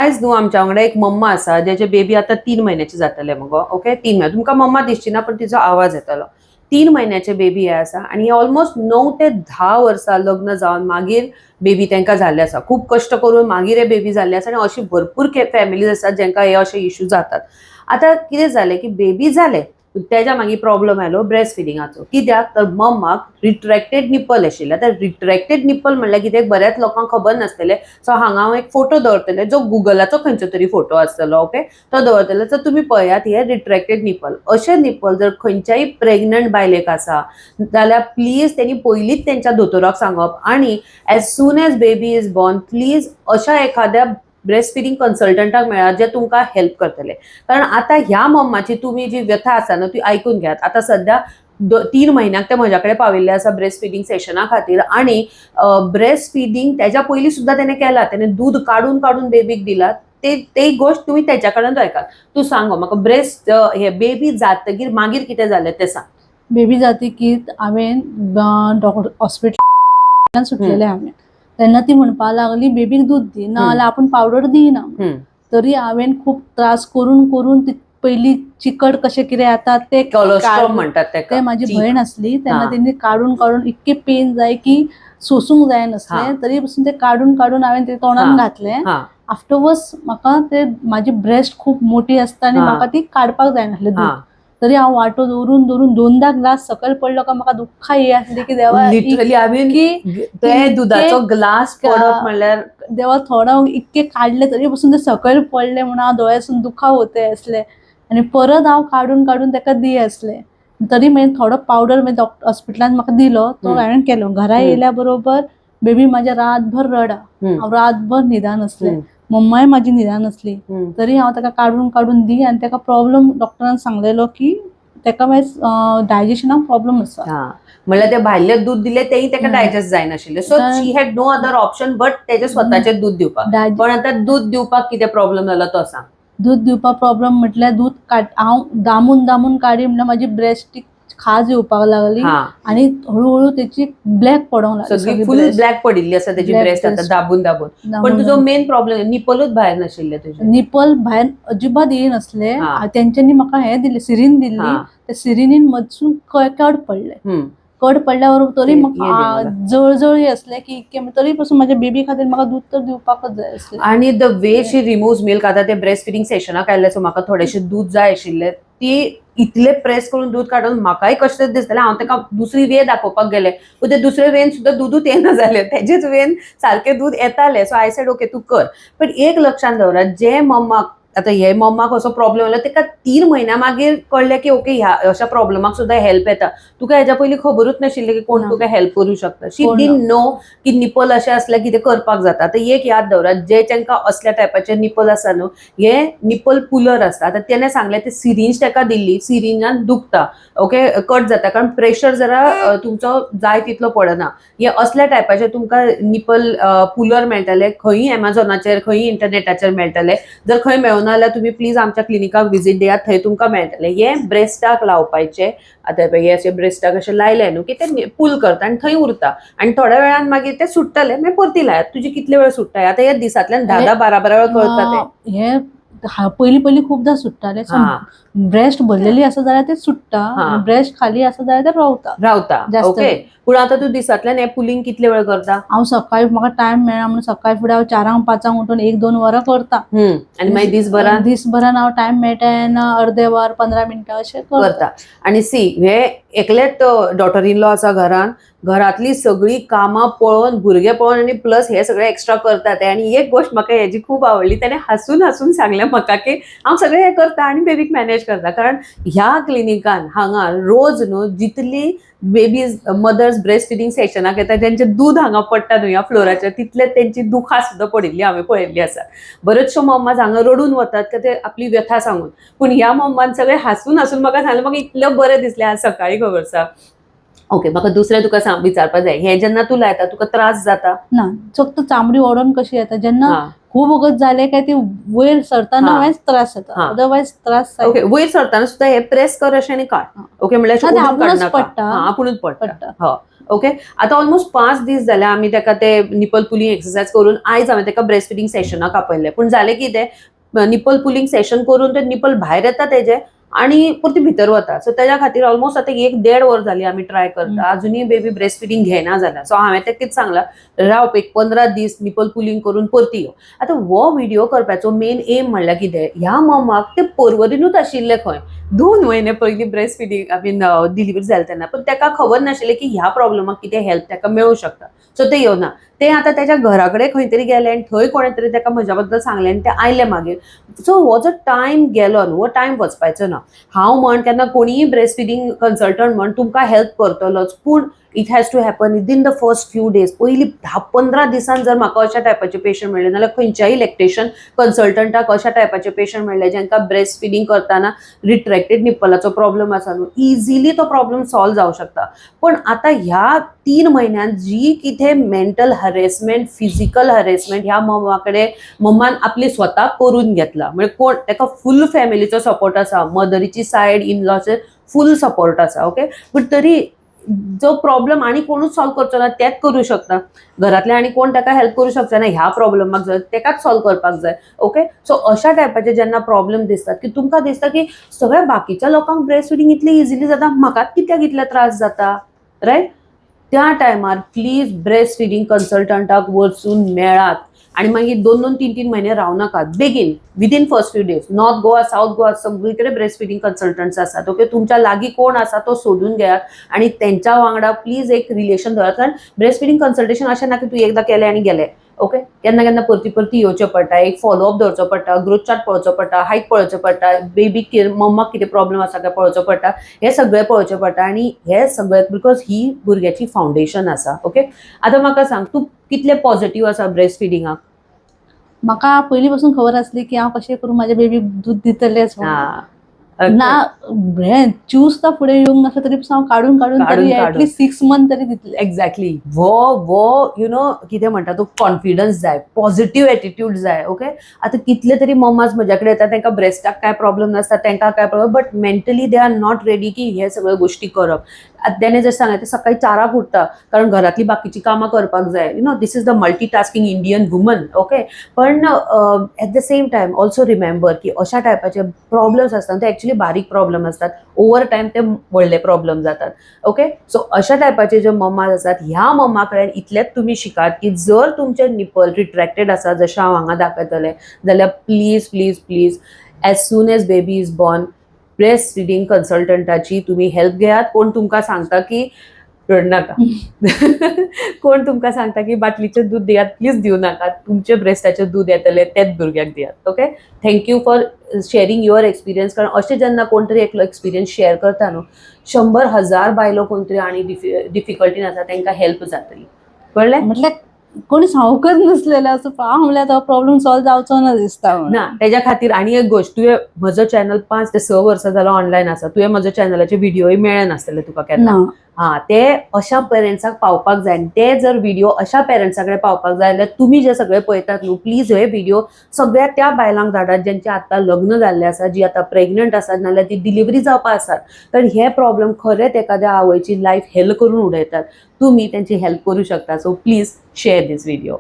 आयज न्हू आमच्या वांगडा एक मम्मा आसा जेचे बेबी आता 3 महिन्याचे जातले मगो. ओके, 3 महिने तुमकां मम्मा दिसची ना पण तिचो आवाज येतलो. 3 महिन्याचे बेबी हे आसा आणि ऑलमोस्ट 9 ते 10 वर्सां लग्न जावन मागीर बेबी तांकां जाल्ले आसा. खूप कष्ट करून मागीर हे बेबी जाल्ले आसा आणि अशी भरपूर फॅमिलीज आसात जांकां हे असे इश्यू जातात. आता कितें जालें की बेबी जाले तेच्या मागीर प्रॉब्लेम आयलो ब्रेस्ट फिडिंगाचो. कित्याक तर मम्माक रिट्रॅक्टेड निप्पल आशिल्ले. आता रिट्रॅक्टेड निप्पल म्हणल्यार कितें बऱ्याच लोकांक खबर नासतले. सो हांगा हांव एक फोटो दवरतले जो गुगलाचो खंयचो तरी फोटो आसतलो. ओके, तो दवरतले तर तुमी पळयात हे रिट्रॅक्टेड निप्पल. अशे निप्पल जर खंयच्याय प्रेग्नंट बायलेक आसा जाल्यार प्लीज त्यांनी पयलींच त्यांच्या दोतोराक सांगप आणि age soon as baby is born please अशा एखाद्या ब्रेस्ट फिडिंग कन्सल्टंटाक मेळा जे तुमकां हेल्प करतले. कारण आता ह्या मम्माची तुम्ही जी व्यथा आसा ना ती ऐकून घेयात. आता सध्या 3 महिन्याक ते म्हज्याकडे पाविल्ले आसा ब्रेस्ट फिडिंग सेशना खातीर आणि ब्रेस्ट फिडिंग त्याच्या पयलीं सुद्धा त्याने केला. त्याने दूध काढून काढून बेबीक दिला. ते गोष्ट तुम्ही त्याच्या कडून ऐकात. तू सांग म्हाका ब्रेस्ट हे बेबी जातकीर मागीर कितें जालें तें सांग. बेबी जातकीर हांवें हॉस्पिटलांत सुटलेले हांवें. तेन्ना ती म्हणपाक लागली बेबीक दूध दी ना जाल्यार आपूण पावडर दिना. तरी हांवें खूप त्रास करून करून पयलीं चिकट कशें कितें येता ते कोलेस्ट्रॉल म्हणटात ते माझी भयण आसली तेन्ना तेणी काडून काडून इतके पेन जाय की सोसूंक जाय नसलें. तरी पासून ते काडून काडून हांवें ते तोंडान घातलें. आफ्टरवर्ड्स म्हाका ते माझी ब्रेस्ट खूप मोठी आसता आनी म्हाका ती काडपाक जाय नासलें दूध. तरी हांव वाटो दवरून दवरून 2दा ग्लास सकयल पडलो काय म्हाका दुख्खा ये आसली की देवा लिटरली ते दुधाचो ग्लास पडप म्हणल्यार देवा थोडा इतके काडले तरी पासून ते सकयल पडले म्हणून हांव दोळ्यासून दुख्खा होते आसले आनी परत हांव काडून काडून ताका दी आसले. तरी मागीर थोडो पावडर डॉक्टर हॉस्पिटलांत म्हाका दिलो तो हांवें केलो. घरा येयल्या बरोबर बेबी म्हाजे रातभर रडा. हांव रातभर न्हिदान आसलें. मम्माय म्हाजी न्हिदान आसली. तरी हांव ताका काडून काडून दी आनी ताका प्रॉब्लेम डॉक्टरान सांगलेलो की ताका मागीर डायजेशनाक प्रॉब्लेम आसा. म्हणल्यार ते भायले दूध दिले तेही ताका डायजेस्ट जायनाशिल्ले. So she had no other option but तेजे स्वताचे दूध दिवपाक. पण आता दूध दिवपाक कितें प्रॉब्लेम जालो तो सांग. दूध दिवपाक प्रॉब्लेम म्हटल्यार दूध हांव दामून दामून काडी म्हणल्यार म्हाजी ब्रेस्टीक खाज येवपाक लागली आनी हळूहळू त्याची ब्लॅक पडोंक लागली. सगळी फुल ब्लॅक पडिल्ली आसा त्याची ब्रेस्ट आता दाबून दाबून. पण तुजो मेन प्रॉब्लेम निपलूच भायर नाशिल्ले तुजे. निपल भायर अजिबात येयनासले. तेंच्यांनी म्हाका हे दिले सिरीन दिल्ली. त्या सिरिनीन मदसून कड पडले. कड पडल्या बरोबर तरी म्हाका जळजळी असले की तरी पासून माझ्या बेबी खातीर म्हाका दूध तर दिवपाकच जाय आसलें. आणि the way she removes milk आता ते ब्रेस्ट फिडिंग सेशनाक आयले सो म्हाका थोडेशे दूध जाय आशिल्ले. ती इतले प्रेस करून दूध काडून म्हाकाय कष्ट दिसताले. हांव ताका दुसरी वे दाखोवपाक गेले पण ते दुसरे वेन सुद्धा दूधच येना जालें. तेजेच वेन सारखे दूध येताले. सो आय सेड ओके तू कर. पण एक लक्षात दवरात जे मम्माक आता हे मम्माक असो प्रॉब्लेम आयलो ताका 3 महिन्या मागीर कळले की ओके ह्या अशा प्रॉब्लेमाक सुद्धा हेल्प येता. तुका हेच्या पयलीं खबरूच नाशिल्ले की कोण तुका हेल्प करू शकता. शी डिडंट नो की निपल अशें असल्यार कितें करपाक जाता. आता एक याद दवरात जे तांकां असल्या टायपाचे निपल आसा न्हू हे निपल पुलर आसता. आता तेणे सांगले ते सिरींज ताका दिल्ली. सिरींजान दुखता. ओके, कट जाता कारण प्रेशर जरा तुमचो जाय तितलो पडना. हे असल्या टायपाचे तुमकां निपल पुलर मेळटले. खंयी एमेझॉनाचेर खंयी इंटरनेटाचेर मेळटले. जर खंय मेळना जाल्यार तुम्ही प्लीज आमच्या क्लिनिकाक विजीट दियात. थंय तुमकां मेळटले. हे ब्रेस्टाक लावपाचे. आता हे अशे ब्रेस्टाक अशें लायले न्हू की ते पूल करता आनी थंय उरता आनी थोड्या वेळान मागीर ते सुट्टले मागीर परती लायात. तुजी कितले वेळ सुट्टा आता हे दिसांतल्यान 10-12 वेळ करता ते. हे पयलीं खूपदा सुट्टाले. ब्रेस्ट भरलेली आसा जाल्यार ते सुट्टा. ब्रेस्ट खाली आसा जाल्यार ते रावता. ओके, पूण आता तू दिसांतल्यान हे पुलिंग कितले वेळ करता. हांव सकाळी म्हाका टायम मेळना म्हणून सकाळी फुडें हांव 4-5 उठून 1-2 वरां करता. आनी मागीर दिसभरान हांव टायम मेळटा तेन्ना अर्दे वर 15 मिनटां अशें करता. आणि सी हे एकलेच डॉटर इन लॉ आसा घरान. घरातली सगळी कामां पळोवन भुरगे पळोवन आनी प्लस हे सगळे एक्स्ट्रा करतात. आणि एक गोष्ट म्हाका हेजी खूब आवडली. त्याने हसून हसून सांगले म्हाका की हांव सगळे हे करता आनी बेबीक मॅनेज करता. कारण ह्या क्लिनिकान हांगा रोज न्हू जितली बेबीज मदर्स ब्रेस्ट फिडिंग सेशनाक येता ज्यांचे दूध हांगा पडटा न्हू ह्या फ्लोराचेर तितले तेंची दुखां सुद्धा पडिल्ली हांवें पळयल्ली आसा. बऱ्योचश्यो मम्माज हांगा रडून वतात की ते आपली व्यथा सांगून. पूण ह्या मम्मान सगळे हसून हसून म्हाका सांगलें म्हाका इतलें बरें दिसलें आज सकाळी खबर आसा. ओके, म्हाका दुसरें तुका विचारपाक जाय हे जेन्ना तूं लायता तुका त्रास जाता ना. फक्त चामडी ओडून कशी येता जेन्ना खूब वगत जाले काय ते वयर सरताना मागीर त्रास जाता. अदरवायज त्रास ओके, वयर सरताना सुद्धा हे प्रेस कर अशें आनी काड. ओके, म्हणल्यार आपुणूच पडटा. ओके. आता ऑलमोस्ट 5 दीस जाले आमी ताका ते निपल पुलिंग एक्सरसाइज करून आयज हांवें ताका ब्रेस्ट फिडिंग सेशनाक आपयलें. पूण जालें कितें निपल पुलिंग सेशन करून ते निपल भायर येता तेजे आणि परती भितर वता. सो तेज्या खातीर ऑलमोस्ट आतां 1-1.5 वर जाली आमी ट्राय करता. अजुनूय बेबी ब्रेस्ट फिडिंग घेयना जाल्या. सो हांवें ताका कितें सांगलां, राव एक 15 दीस निपल पुलिंग करून परती यो. आतां हो व्हिडिओ करपाचो मेन एम म्हणल्यार कितें, ह्या मम्माक ते परवरीनूच आशिल्ले खंय 2 म्हयने पयलीं ब्रेस्ट फिडिंग डिलिव्हरी जाली तेन्ना. पण ताका खबर नाशिल्लें की ह्या प्रॉब्लमाक कितें हेल्प ताका मेळूं शकता. सो ते येवना. ते आतां ताच्या घरा कडेन खंय तरी गेले आनी थंय कोणें तरी ताका म्हज्या बद्दल सांगलें आनी ते आयले मागीर. सो हो जो टायम गेलो न्हू, हो टायम वचपाचो ना. हांव म्हण केन्ना कोणीय ब्रेस्ट फिडिंग कंसल्टंट म्हण तुमकां हेल्प करतलोच, पूण it has to happen within the first few days. पयलीं 10-15 दिसान जर म्हाका अशा टायपाचे पेशंट मेळ्ळे, नाल्यार खंयच्याय लॅक्टेशन कंसल्टंटाक अशा टायपाचे पेशंट मेळ्ळे जांकां ब्रेस्ट फिडिंग करतना रिट्रॅक्टेड निप्पलाचो प्रॉब्लम आसा न्हू, इजिली तो प्रॉब्लम सॉल्व जावं शकता. पण आतां ह्या 3 म्हयन्यांत जी कितें मेंटल हरेसमेंट, फिजिकल हरेसमेंट ह्या मम्मान आपली स्वता करून घेतला. म्हणजे कोण ताका फूल फॅमिलीचो सपोर्ट आसा, मदरीची सायड, इन लॉचे फूल सपोर्ट आसा. ओके. बट तरी जो प्रॉब्लम आनी कोणूच सॉल्व करचो ना, तेच करूं शकता. घरातले आनी कोण ताका हेल्प करूं शकता ना ह्या प्रॉब्लमाक, जर तेकाच सॉल्व करपाक जाय. ओके. सो अशा टायपाचे जेन्ना प्रॉब्लम दिसतात की तुमकां दिसता की सगळ्या बाकीच्या लोकांक ब्रेस्ट फिडिंग इतली इजिली जाता, म्हाकाच कित्याक इतले त्रास जाता, रायट. त्या टायमार प्लीज ब्रेस्ट फिडिंग कंसल्टंटाक वचून मेळात आणि मागीर 2-2, 3-3 महिने रावू नाकात. बेगीन within first few days. North Goa, south Goa सगळी कडेन ब्रेस्ट फिडिंग कंसल्टंट्स आसात. ओके. तुमच्या लागीं कोण आसा तो सोदून घेयात आणि त्यांच्या वांगडा प्लीज एक रिलेशन दवरात. कारण ब्रेस्ट फिडिंग कंसल्टेशन अशें ना की तूं एकदां केलें आनी गेलें. ओके. केन्ना केन्ना परती येवचें पडटा, एक फॉलोअप दवरचो पडटा, ग्रोथ चार्ट पळोवचो पडटा, हायट पळोवचो पडटा, बेबीक मम्माक कितें प्रॉब्लम आसा काय पळोवचो पडटा. हे सगळें पळोवचें पडटा आणि हे सगळें बिकॉज ही भुरग्याची फावंडेशन आसा. ओके. आतां म्हाका सांग, तूं कितले पॉझिटिव्ह आसा ब्रेस्ट फिडिंगाक? म्हाका पयलीं पासून खबर आसली की हांव कशें करून म्हाज्या बेबीक दूध दितलेंच म्हणून. ना हें चूस तो फुडें येवंक नासलो तरी पासून हांव काडून काडून तरी एटलीस्ट 6 मंथ तरी दितलें. एक्झॅक्टली. वो यु नो कितें म्हणटा तो कॉन्फिडन्स जाय, पॉझिटिव्ह एटिट्यूड जाय. ओके. आतां कितले तरी मम्माज म्हज्या कडेन येतात, तांकां ब्रेस्टाक काय प्रॉब्लम नासता, तांकां काय problem, but mentally they are not ready की हे सगळ्यो गोश्टी करप. त्याने जर सांगलें ते सकाळी 4 उठता कारण घरातली बाकीची कामां करपाक जाय. You know this is the multitasking Indian woman. Okay. पण at the same time also remember की अशा टायपाचे प्रॉब्लम्स असतात ते ॲक्च्युली बारीक प्रॉब्लम असतात. ओवर टायम ते व्हडले प्रॉब्लम जातात. ओके. सो अशा टायपाचे जे मम्माज असतात, ह्या मम्मा कडेन इतलेच तुम्ही शिकात की जर तुमचे निपल रिट्रॅक्टेड आसा, जशें हांव हांगा दाखयतलें, जाल्यार please please please as soon as baby is born breast feeding कंसल्टंटाची तुम्ही हेल्प घेयात. कोण तुमकां सांगता की रडनाका कोण तुमकां सांगता की बाटलीचें दूध दियात, प्लीज दिवं नाकात. तुमचे ब्रेस्टाचें दूध येतलें तेच भुरग्याक दियात. Okay. Thank you for sharing your experience. कारण अशें जेन्ना कोण तरी एकलो एक्सपिरियन्स शेअर करता न्हू, 100,000 बायलो कोण तरी आनी डिफिकल्टीन आसा तांकां हेल्प जातली. कळ्ळें? म्हटल्यार कोणी सांगूकच नसलेलें असो हांव म्हणल्यार तो प्रॉब्लम सॉल्व जावचो ना दिसता. ना तेज्या खातीर आनी एक गोश्ट, तुवें म्हजो चॅनल 5 ते 6 वर्सां जालो ऑनलायन आसा, तुवें म्हज्या चॅनलाचे व्हिडिओय मेळ्ळे नासतले तुका केन्ना. ते अशा पेरंट्साक पावपाक जाय. ते जर व्हिडिओ अशा पेरंट्सा कडेन पावपाक जाय जाल्यार तुमी जे सगळे पळयतात न्हू, प्लीज हे व्हिडिओ सगळ्या त्या बायलांक धाडात जेंचे आतां लग्न जाल्लें आसा, जी आतां प्रेग्नंट आसात, नाल्यार ती डिलिव्हरी जावपा आसात. कारण हे प्रॉब्लम खरेंच एखाद्या आवयची लायफ हेल करून उडयतात. तुम्ही त्यांची हेल्प करू शकता. So please share these video.